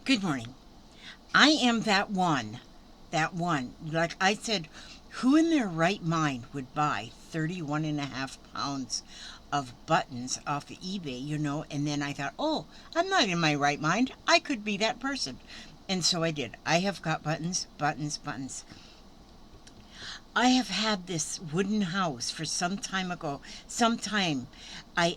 Good morning. I am that one. That one. Like I said, who in their right mind would buy 31 and a half pounds of buttons off of eBay, And then I thought, oh, I'm not in my right mind. I could be that person. And so I did. I have got buttons, buttons, buttons. I have had this wooden house for some time ago. I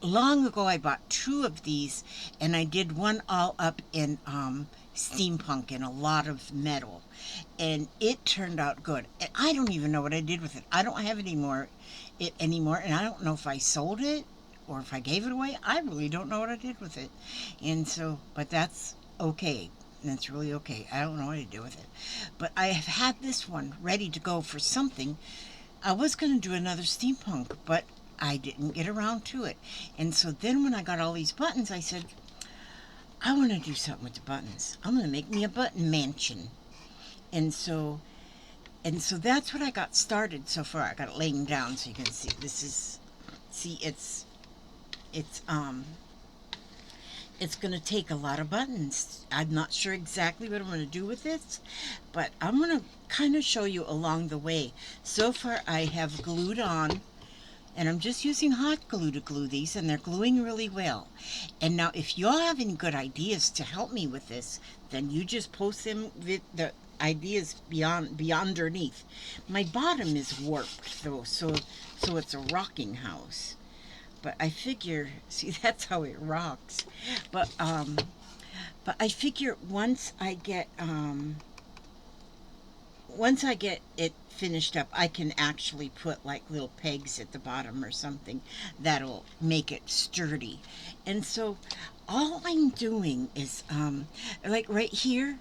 long ago I bought two of these, and I did one all up in steampunk and a lot of metal, and it turned out good. And I don't even know what I did with it. I don't have it anymore, and I don't know if I sold it or if I gave it away. I really don't know what I did with it. And so, but that's okay. That's really okay. I don't know what to do with it. But I have had this one ready to go for something. I was going to do another steampunk, but I didn't get around to it. And so then when I got all these buttons, I said, I want to do something with the buttons. I'm going to make me a button mansion. And so that's what I got started so far. I got it laying down so you can see. It's it's going to take a lot of buttons. I'm not sure exactly what I'm going to do with this, but I'm going to kind of show you along the way. So far I have glued on, and I'm just using hot glue to glue these, and they're gluing really well. And now if y'all have any good ideas to help me with this, then you just post them with the ideas beyond underneath. My bottom is warped though, so it's a rocking house. But I figure, see, that's how it rocks. But I figure once I get it finished up, I can actually put like little pegs at the bottom or something that'll make it sturdy. And so all I'm doing is like right here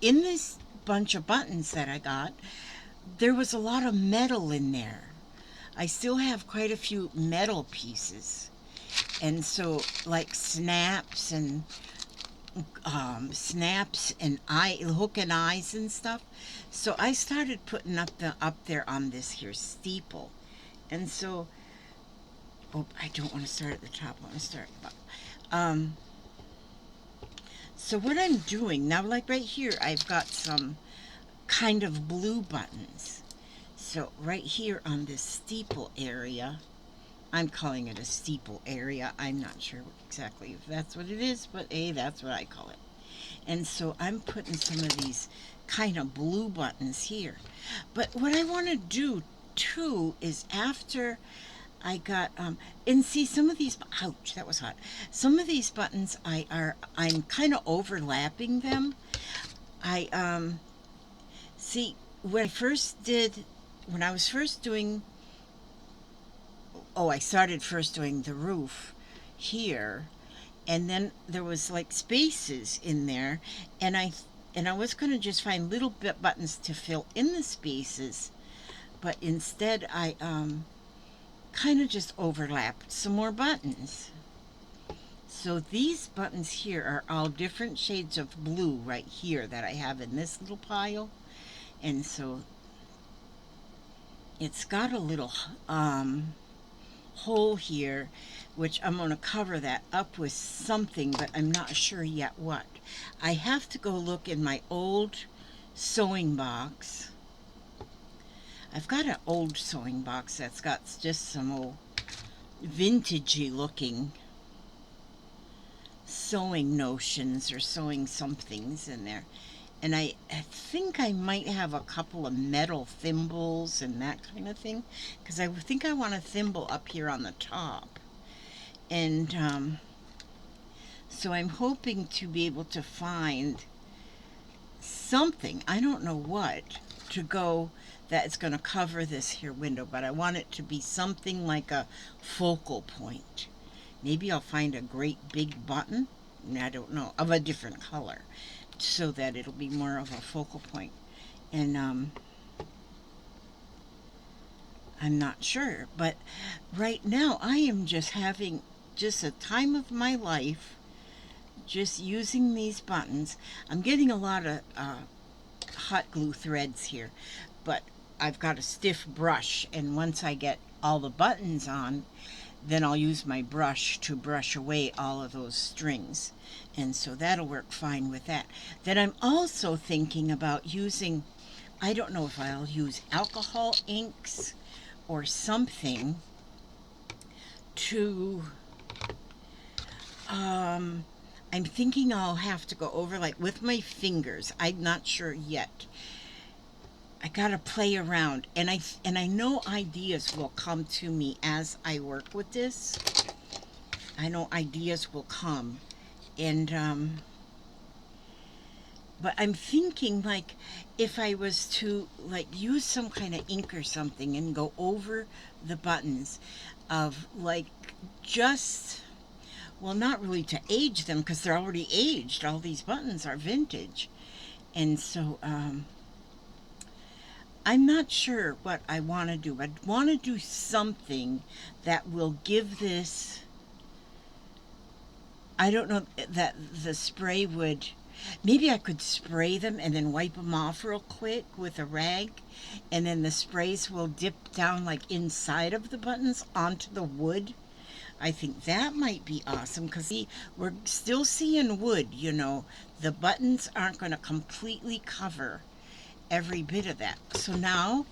in this bunch of buttons that I got, there was a lot of metal in there. I still have quite a few metal pieces. And so like snaps and eye hook and eyes and stuff. So I started putting up there on this here steeple. And so, oh, I don't want to start at the top. I want to start so what I'm doing now, like right here, I've got some kind of blue buttons. So right here on this steeple area, I'm calling it a steeple area. I'm not sure exactly if that's what it is, but that's what I call it. And so I'm putting some of these kind of blue buttons here. But what I want to do too is after I got and see some of these, ouch, that was hot. Some of these buttons I'm kind of overlapping them. I see when I was first doing, I started first doing the roof here, and then there was like spaces in there, and I was going to just find little bit buttons to fill in the spaces, but instead I kind of just overlapped some more buttons. So these buttons here are all different shades of blue right here that I have in this little pile. And so it's got a little hole here, which I'm going to cover that up with something, but I'm not sure yet what. I have to go look in my old sewing box. I've got an old sewing box that's got just some old vintagey looking sewing notions or sewing somethings in there. And I think I might have a couple of metal thimbles and that kind of thing, because I think I want a thimble up here on the top. And so I'm hoping to be able to find something, I don't know what, to go that's going to cover this here window, but I want it to be something like a focal point. Maybe I'll find a great big button, I don't know, of a different color, so that it'll be more of a focal point. And I'm not sure, but right now I am just having just a time of my life just using these buttons. I'm getting a lot of hot glue threads here, but I've got a stiff brush, and once I get all the buttons on, then I'll use my brush to brush away all of those strings. And so that'll work fine with that. Then I'm also thinking about using, I don't know if I'll use alcohol inks or something to, I'm thinking I'll have to go over like with my fingers. I'm not sure yet. I gotta play around, and I know ideas will come to me as I work with this. I know ideas will come, and but I'm thinking like if I was to like use some kind of ink or something and go over the buttons of like just, well, not really to age them because they're already aged. All these buttons are vintage, and so I'm not sure what I want to do. I want to do something that will give this, I don't know, that the spray would, maybe I could spray them and then wipe them off real quick with a rag, and then the sprays will dip down like inside of the buttons onto the wood. I think that might be awesome because we're still seeing wood, you know. The buttons aren't going to completely cover every bit of that. So now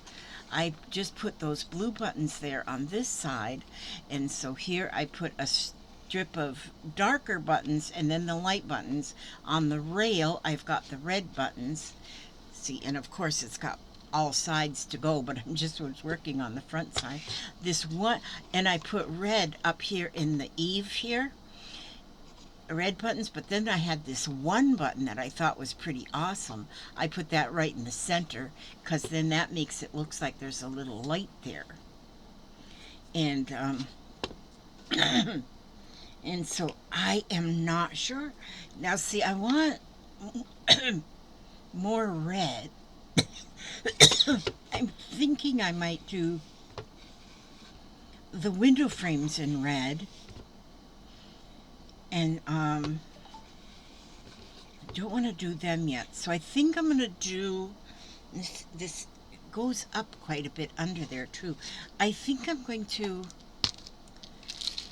I just put those blue buttons there on this side, and so here I put a strip of darker buttons and then the light buttons. On the rail I've got the red buttons. See, and of course it's got all sides to go, but I'm just was working on the front side. This one, and I put red up here in the eave here, red buttons, but then I had this one button that I thought was pretty awesome. I put that right in the center because then that makes it looks like there's a little light there. And and so I am not sure. Now see, I want more red. I'm thinking I might do the window frames in red, and don't want to do them yet. So I think I'm going to do this goes up quite a bit under there too. I think I'm going to,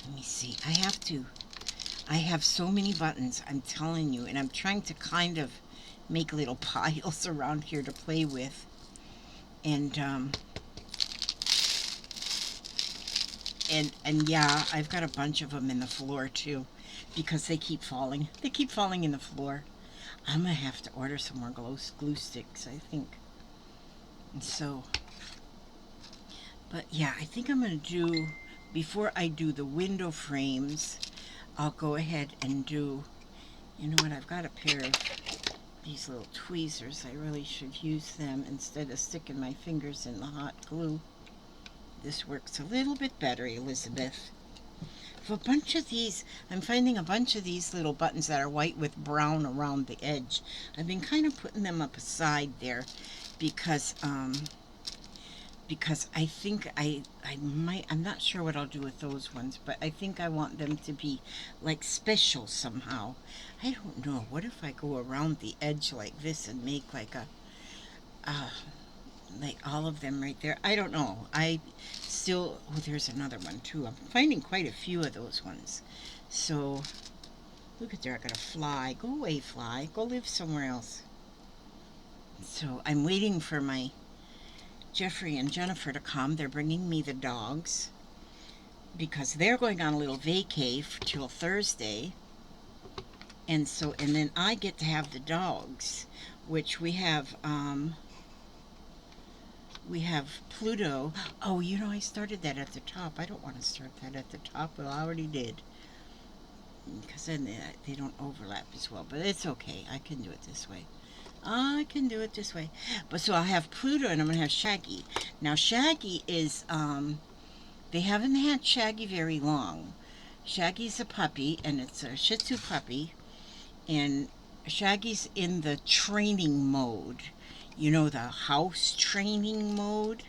let me see, I have so many buttons, I'm telling you, and I'm trying to kind of make little piles around here to play with. And yeah, I've got a bunch of them in the floor too because they keep falling. They keep falling in the floor. I'm gonna have to order some more glue sticks, I think. And so, but yeah, I think I'm gonna do, before I do the window frames, I'll go ahead and do, you know what, I've got a pair of these little tweezers. I really should use them instead of sticking my fingers in the hot glue. This works a little bit better, Elizabeth. For a bunch of these, I'm finding a bunch of these little buttons that are white with brown around the edge. I've been kind of putting them up aside there because I think I might, I'm not sure what I'll do with those ones, but I think I want them to be like special somehow. I don't know. What if I go around the edge like this and make like a like all of them right there? I don't know. I still, oh, there's another one too. I'm finding quite a few of those ones. So look at there, I got a fly. Go away, fly. Go live somewhere else. So I'm waiting for my Jeffrey and Jennifer to come. They're bringing me the dogs because they're going on a little vacay till Thursday. And so, and then I get to have the dogs, which we have Pluto. Oh, you know, I started that at the top. I don't want to start that at the top. Well, I already did. Because then they don't overlap as well. But it's okay. I can do it this way. I can do it this way. But so I'll have Pluto and I'm going to have Shaggy. Now, Shaggy is, they haven't had Shaggy very long. Shaggy's a puppy, and it's a Shih Tzu puppy. And Shaggy's in the training mode. You know, the house training mode.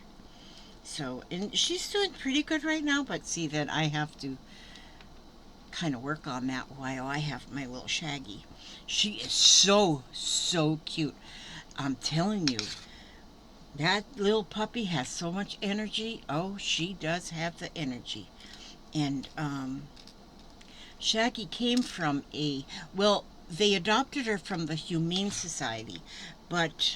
So, and she's doing pretty good right now, but see that I have to kind of work on that while I have my little Shaggy. She is so cute. I'm telling you, that little puppy has so much energy. Oh, she does have the energy. And Shaggy came from well, they adopted her from the Humane Society, but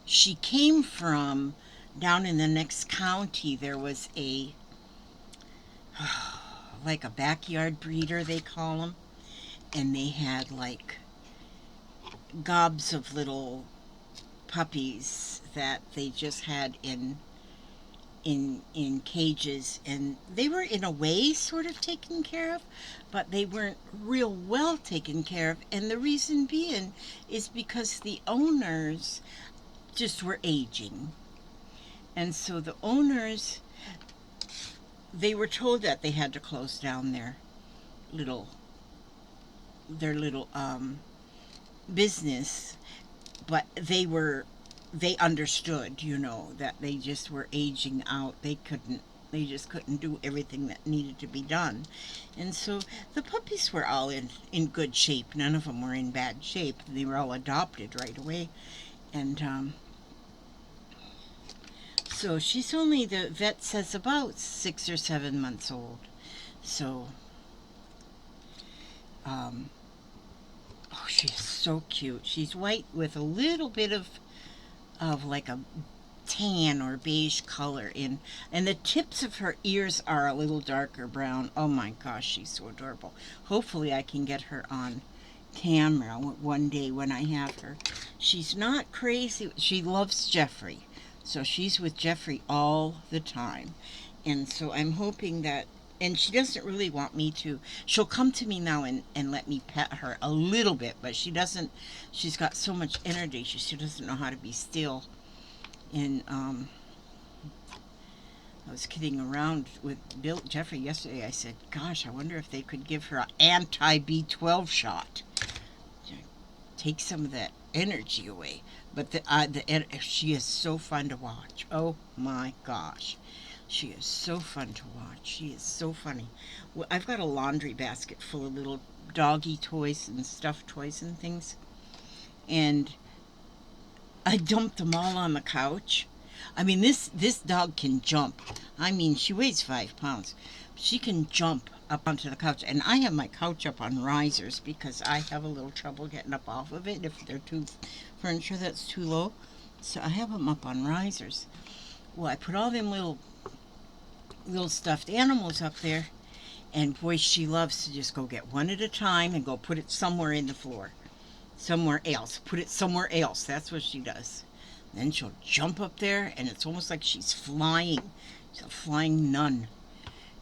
she came from down in the next county. There was a like a backyard breeder, they call them, and they had like gobs of little puppies that they just had in cages, and they were in a way sort of taken care of, but they weren't real well taken care of. And the reason being is because the owners just were aging. And so the owners, they were told that they had to close down little their little business, but they understood, that they just were aging out. They just couldn't do everything that needed to be done. And so the puppies were all in good shape. None of them were in bad shape. They were all adopted right away. And so she's only, the vet says, about 6 or 7 months old. So, oh, she's so cute. She's white with a little bit of like a tan or beige color in, and the tips of her ears are a little darker brown. Oh my gosh, she's so adorable. Hopefully I can get her on camera one day when I have her. She's not crazy. She loves Jeffrey, so she's with Jeffrey all the time. And so I'm hoping that, and she doesn't really want me to, she'll come to me now and let me pet her a little bit, but she's got so much energy, she doesn't know how to be still. And I was kidding around with Jeffrey yesterday. I said, gosh, I wonder if they could give her an anti-B12 shot. Take some of that energy away. But she is so fun to watch. Oh my gosh. She is so fun to watch. She is so funny. Well, I've got a laundry basket full of little doggy toys and stuffed toys and things. And I dumped them all on the couch. I mean, this dog can jump. I mean, she weighs 5 pounds. She can jump up onto the couch. And I have my couch up on risers because I have a little trouble getting up off of it if they're furniture that's too low. So I have them up on risers. Well, I put all them little stuffed animals up there. And boy, she loves to just go get one at a time and go put it somewhere in the floor. Somewhere else. Put it somewhere else. That's what she does. Then she'll jump up there, and it's almost like she's flying. She's a flying nun.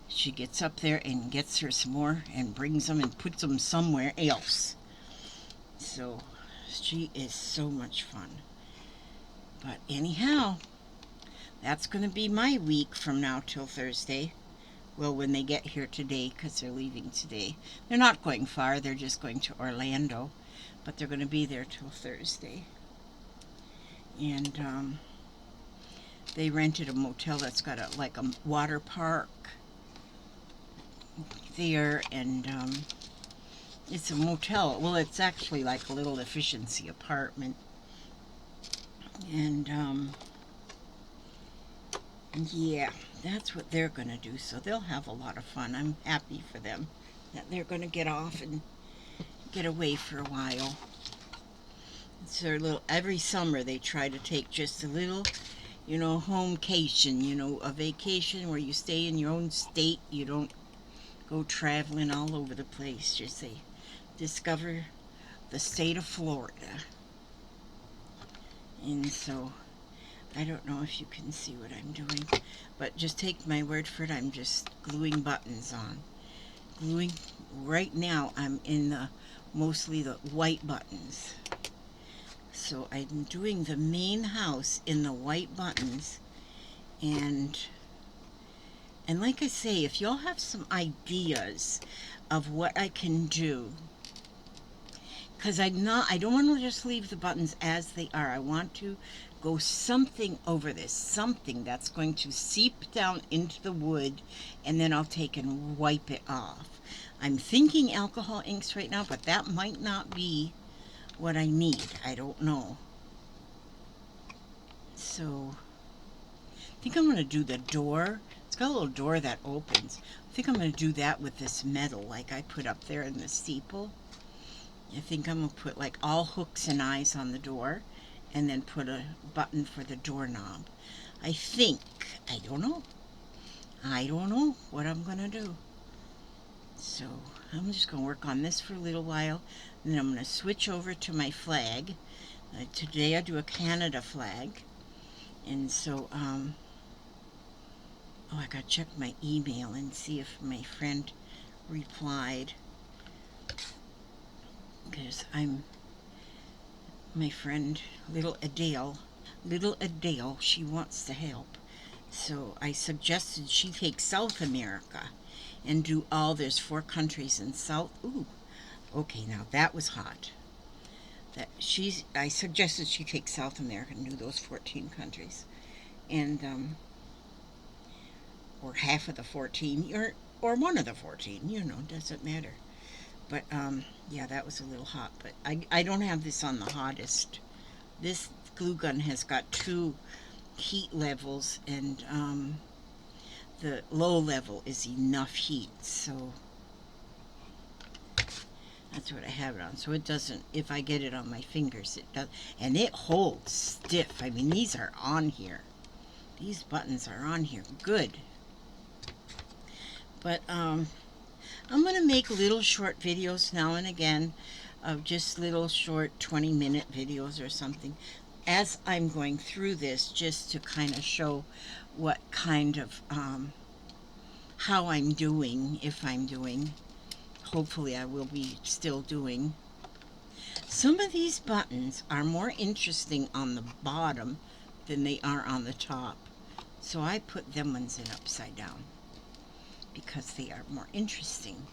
She gets up there and gets her some more and brings them and puts them somewhere else. So she is so much fun. But anyhow, that's going to be my week from now till Thursday. Well, when they get here today, because they're leaving today. They're not going far. They're just going to Orlando. But they're going to be there till Thursday. And they rented a motel that's got a water park there, and it's a motel. Well, it's actually like a little efficiency apartment. And yeah, that's what they're going to do. So they'll have a lot of fun. I'm happy for them that they're going to get off and get away for a while. It's their little, every summer they try to take just a little, homecation, a vacation where you stay in your own state. You don't go traveling all over the place. Just they discover the state of Florida. And so, I don't know if you can see what I'm doing, but just take my word for it, I'm just gluing buttons on. Right now I'm in mostly the white buttons. So I'm doing the main house in the white buttons, and like I say, if y'all have some ideas of what I can do, because I don't want to just leave the buttons as they are. I want to go something over this, something that's going to seep down into the wood, and then I'll take and wipe it off. I'm thinking alcohol inks right now, but that might not be what I need. I don't know. So I think I'm going to do the door. It's It's got a little door that opens. I think I'm going to do that with this metal like I put up there in the steeple. I think I'm going to put like all hooks and eyes on the door and then put a button for the doorknob. I think. I don't know. I don't know what I'm going to do. So I'm just going to work on this for a little while, and then I'm going to switch over to my flag. Today I do a Canada flag, and so oh, I got to check my email and see if my friend replied, because my friend little Adele, she wants to help. So I suggested she take South America and do all, there's 4 countries in South. Ooh, okay, now that was hot. I suggested she take South America and do those 14 countries, and or half of the 14, or one of the 14, doesn't matter. But yeah, that was a little hot. But I don't have this on the hottest. This glue gun has got 2 heat levels, and the low level is enough heat, so that's what I have it on. So it doesn't, if I get it on my fingers, it does, and it holds stiff. I mean, these are on here. These buttons are on here good. But I'm going to make little short videos now and again, of just little short 20-minute videos or something as I'm going through this, just to kind of show what kind of how I'm doing, if I'm doing. Hopefully I will be still doing. Some of these buttons are more interesting on the bottom than they are on the top, so I put them ones in upside down because they are more interesting.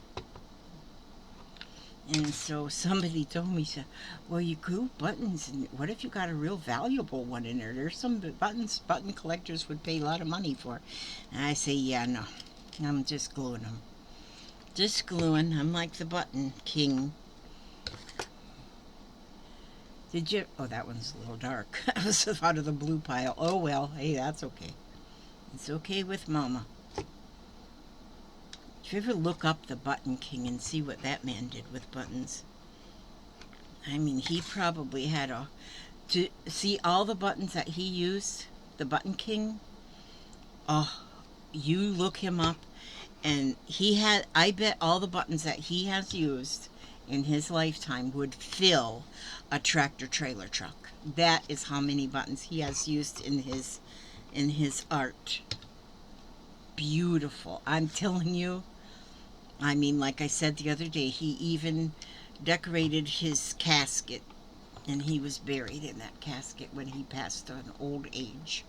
And so somebody told me, said, well, you glue buttons, and what if you got a real valuable one in there? There's some button collectors would pay a lot of money for. And I say, yeah, no, I'm just gluing them. Just gluing. I'm like the button king. Did you? Oh, that one's a little dark. I was out of the blue pile. Oh, well, hey, that's okay. It's okay with Mama. Did you ever look up the Button King and see what that man did with buttons? I mean, he probably had to see all the buttons that he used, the Button King. Oh, you look him up, and he had, I bet all the buttons that he has used in his lifetime would fill a tractor trailer truck. That is how many buttons he has used in his art. Beautiful. I'm telling you. I mean, like I said the other day, he even decorated his casket, and he was buried in that casket when he passed on old age.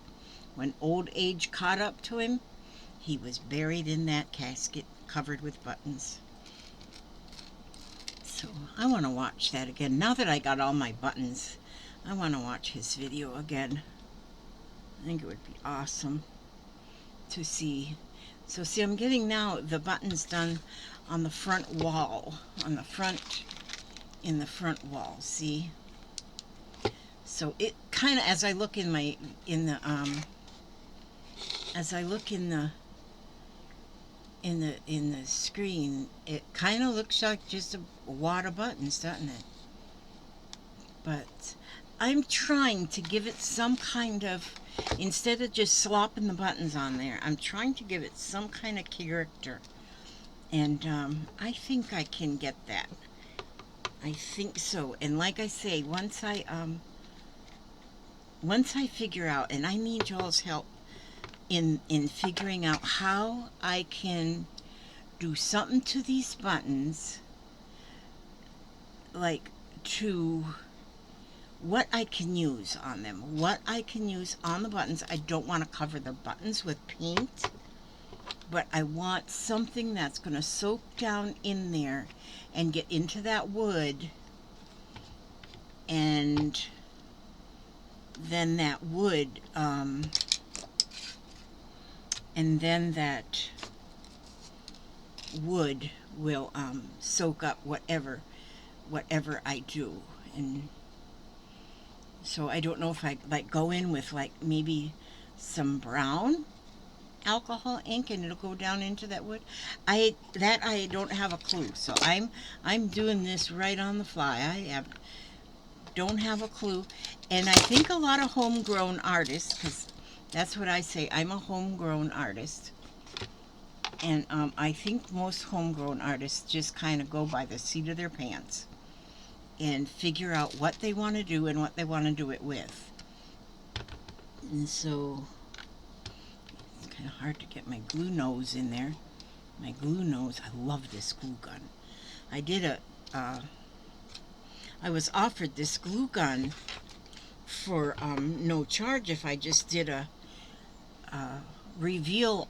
When old age caught up to him, he was buried in that casket covered with buttons. So I want to watch that again. Now that I got all my buttons, I want to watch his video again. I think it would be awesome to see. So see, I'm getting now the buttons done on the front wall, in the front wall, see? So it kind of, as I look in the screen, it kind of looks like just a wad of buttons, doesn't it? But I'm trying to give it some kind of, instead of just slopping the buttons on there, I'm trying to give it some kind of character. And I think I can get that. I think so. And like I say, once I figure out, and I need y'all's help in figuring out how I can do something to these buttons, like to what I can use on them, what I can use on the buttons. I don't want to cover the buttons with paint, but I want something that's going to soak down in there and get into that wood, and then that wood, and then that wood will soak up whatever I do. And so I don't know if I like go in with like maybe some brown alcohol ink and it'll go down into that wood. I don't have a clue. So I'm doing this right on the fly. Don't have a clue. And I think a lot of homegrown artists, because that's what I say, I'm a homegrown artist. And I think most homegrown artists just kind of go by the seat of their pants and figure out what they want to do and what they want to do it with. And so it's kind of hard to get my glue nose in there. My glue nose, I love this glue gun. I was offered this glue gun for no charge if I just did a review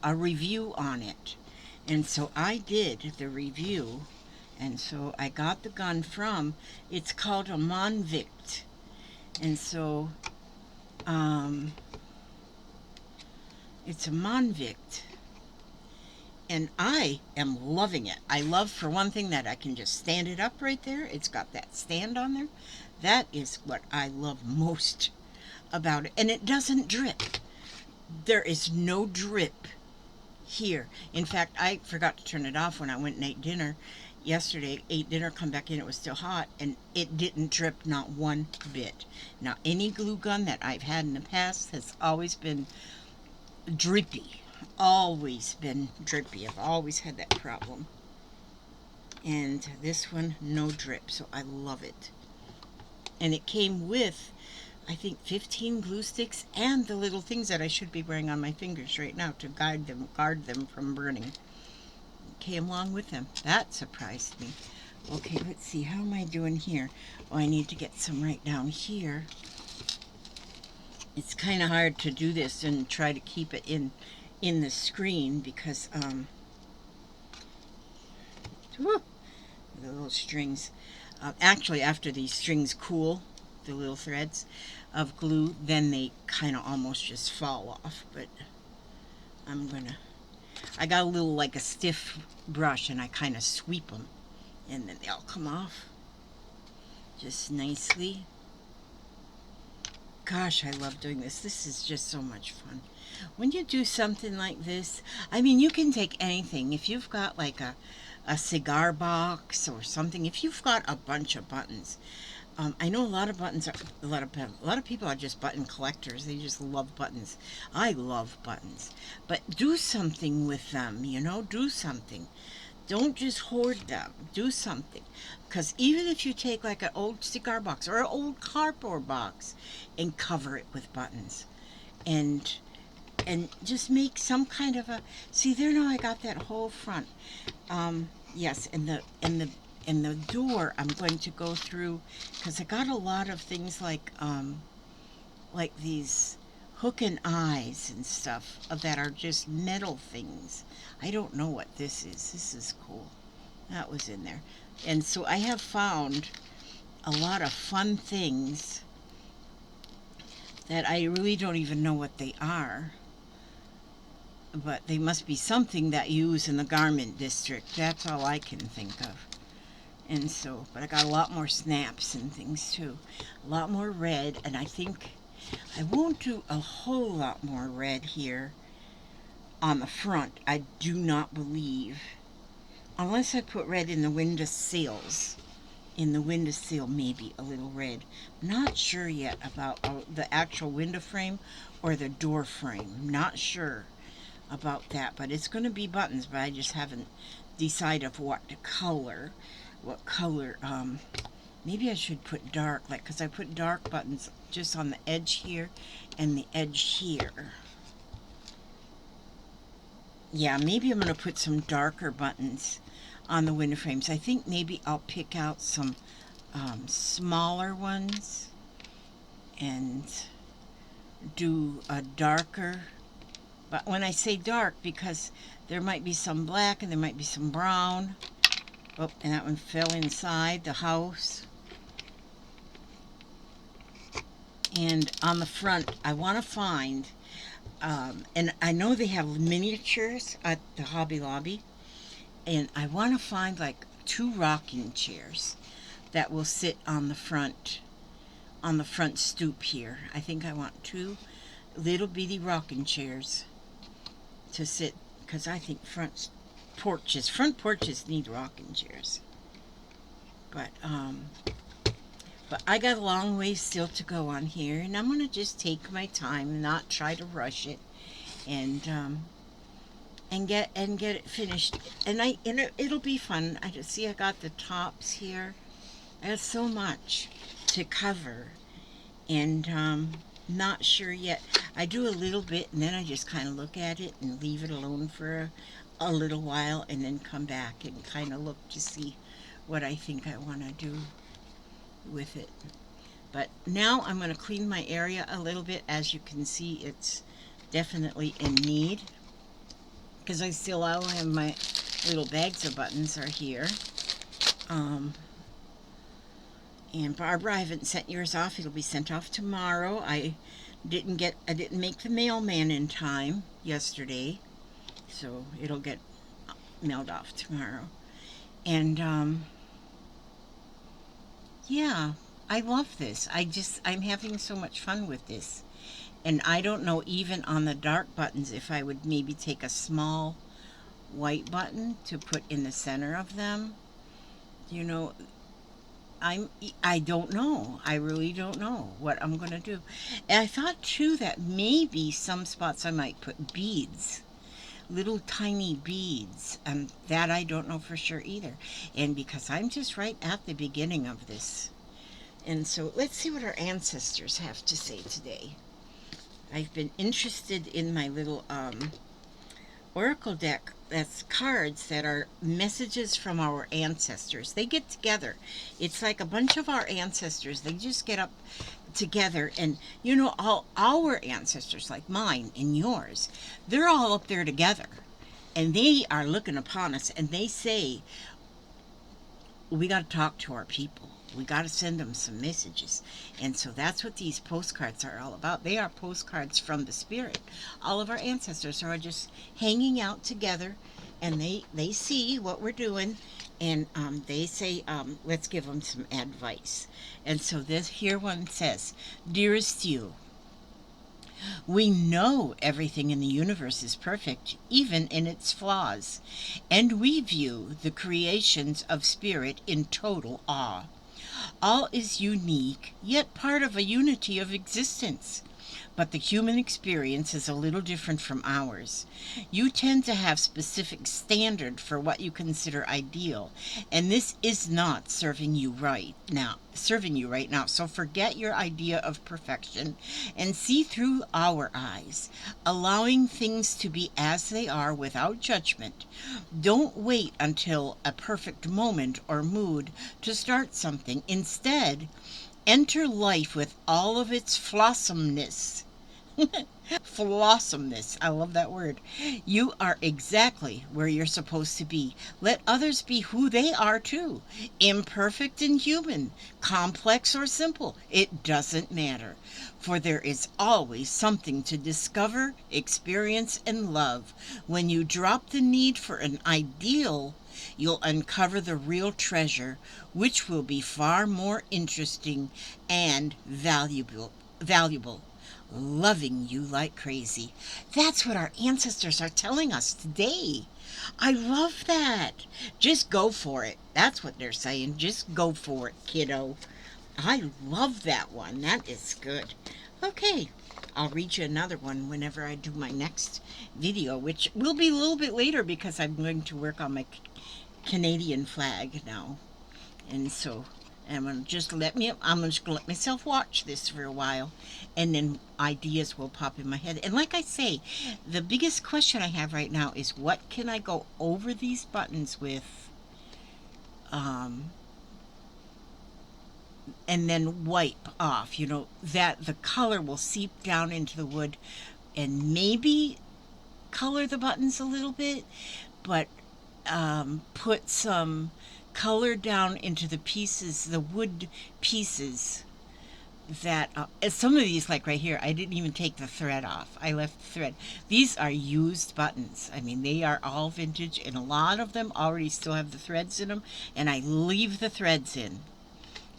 on it. And so I did the review, and so I got the gun from, it's called a Monvict. And so it's a Monvict, and I am loving it. I love, for one thing, that I can just stand it up right there. It's got that stand on there. That is what I love most about it. And it doesn't drip. There is no drip here. In fact, I forgot to turn it off when I went and ate dinner yesterday. Ate dinner, come back in, it was still hot, and it didn't drip, not one bit. Now, any glue gun that I've had in the past has always been drippy. Always been drippy. I've always had that problem. And this one, no drip, so I love it. And it came with, I think, 15 glue sticks and the little things that I should be wearing on my fingers right now to guard them from burning. Came along with them. That surprised me. Okay, let's see. How am I doing here? Oh, I need to get some right down here. It's kind of hard to do this and try to keep it in the screen because whew, the little strings. Actually, after these strings cool, the little threads of glue, then they kind of almost just fall off. But I got a little, like a stiff brush, and I kind of sweep them, and then they'll come off just nicely. Gosh, I love doing this. This is just so much fun. When you do something like this, I mean, you can take anything. If you've got like a cigar box or something, if you've got a bunch of buttons, I know a lot of buttons are, a lot of people are just button collectors. They just love buttons. I love buttons. But do something with them, you know, do something. Don't just hoard them. Do something. Because even if you take like an old cigar box or an old cardboard box and cover it with buttons and just make some kind of a, see there, now I got that whole front. Yes, and the door I'm going to go through, because I got a lot of things like these hook and eyes and stuff that are just metal things. I don't know what this is. This is cool. That was in there. And so I have found a lot of fun things that I really don't even know what they are. But they must be something that you use in the garment district. That's all I can think of. And so, but I got a lot more snaps and things too. A lot more red, and I think I won't do a whole lot more red here on the front. I do not believe, unless I put red in the window sills. In the window sill, maybe a little red. Not sure yet about the actual window frame or the door frame. Not sure about that, but it's going to be buttons, but I just haven't decided what color. Maybe I should put dark, like, because I put dark buttons just on the edge here and the edge here. Yeah, maybe I'm going to put some darker buttons on the window frames. I think maybe I'll pick out some smaller ones and do a darker. But when I say dark, because there might be some black and there might be some brown. Oh, and that one fell inside the house. And on the front, I want to find, and I know they have miniatures at the Hobby Lobby, and I want to find like 2 rocking chairs that will sit on the front stoop here. I think I want 2 little bitty rocking chairs to sit, because I think front porches need rocking chairs. But I got a long way still to go on here, and I'm gonna just take my time and not try to rush it, and get it finished. And it'll be fun. I just see I got the tops here. I have so much to cover, and not sure yet. I do a little bit, and then I just kind of look at it and leave it alone for a little while, and then come back and kind of look to see what I think I want to do with it. But now I'm going to clean my area a little bit. As you can see, it's definitely in need, because I still all have my little bags of buttons are here. And Barbara, I haven't sent yours off. It'll be sent off tomorrow. I didn't make the mailman in time yesterday, so it'll get mailed off tomorrow. And yeah, I love this. I'm having so much fun with this. And I don't know, even on the dark buttons, if I would maybe take a small white button to put in the center of them. You know, I don't know. I really don't know what I'm going to do. And I thought, too, that maybe some spots I might put beads. Little tiny beads. That I don't know for sure either. And because I'm just right at the beginning of this. And so let's see what our ancestors have to say today. I've been interested in my little oracle deck. That's cards that are messages from our ancestors. They get together. It's like a bunch of our ancestors. They just get up together, and you know, all our ancestors, like mine and yours, they're all up there together, and they are looking upon us, and they say, we got to talk to our people. We got to send them some messages. And so that's what these postcards are all about. They are postcards from the spirit. All of our ancestors are just hanging out together, and they see what we're doing, and they say, let's give them some advice. And so this here one says, dearest you, we know everything in the universe is perfect, even in its flaws, and we view the creations of spirit in total awe. All is unique, yet part of a unity of existence. But the human experience is a little different from ours. You tend to have specific standard for what you consider ideal, and this is not serving you right now. So forget your idea of perfection and see through our eyes, allowing things to be as they are without judgment. Don't wait until a perfect moment or mood to start something. Instead, enter life with all of its flossomness. Flossomness. I love that word. You are exactly where you're supposed to be. Let others be who they are too. Imperfect and human, complex or simple, it doesn't matter. For there is always something to discover, experience, and love. When you drop the need for an ideal, you'll uncover the real treasure, which will be far more interesting and valuable. Loving you like crazy. That's what our ancestors are telling us today. I love that. Just go for it. That's what they're saying. Just go for it, kiddo. I love that one. That is good. Okay, I'll read you another one whenever I do my next video, which will be a little bit later because I'm going to work on my Canadian flag now. And so I'm just going to let myself watch this for a while, and then ideas will pop in my head. And like I say, the biggest question I have right now is, what can I go over these buttons with, and then wipe off, that the color will seep down into the wood, and maybe color the buttons a little bit, but put some color down into the pieces, the wood pieces, that some of these, like right here, I didn't even take the thread off. I left the thread. These are used buttons. I mean, they are all vintage, and a lot of them already still have the threads in them, and I leave the threads in.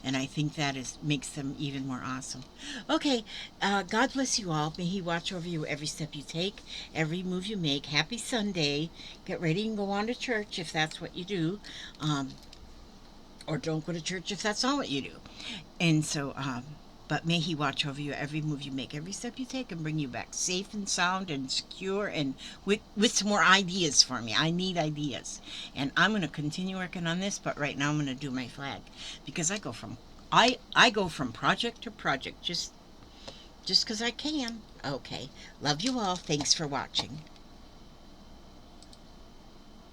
and I think that is makes them even more awesome. Okay, God bless you all. May He watch over you every step you take, every move you make. Happy Sunday. Get ready and go on to church if that's what you do, um, or don't go to church if that's not what you do. And so, but may He watch over you every move you make, every step you take, and bring you back safe and sound and secure, and with some more ideas for me. I need ideas, and I'm going to continue working on this. But right now, I'm going to do my flag because I go from project to project just because I can. Okay, love you all. Thanks for watching.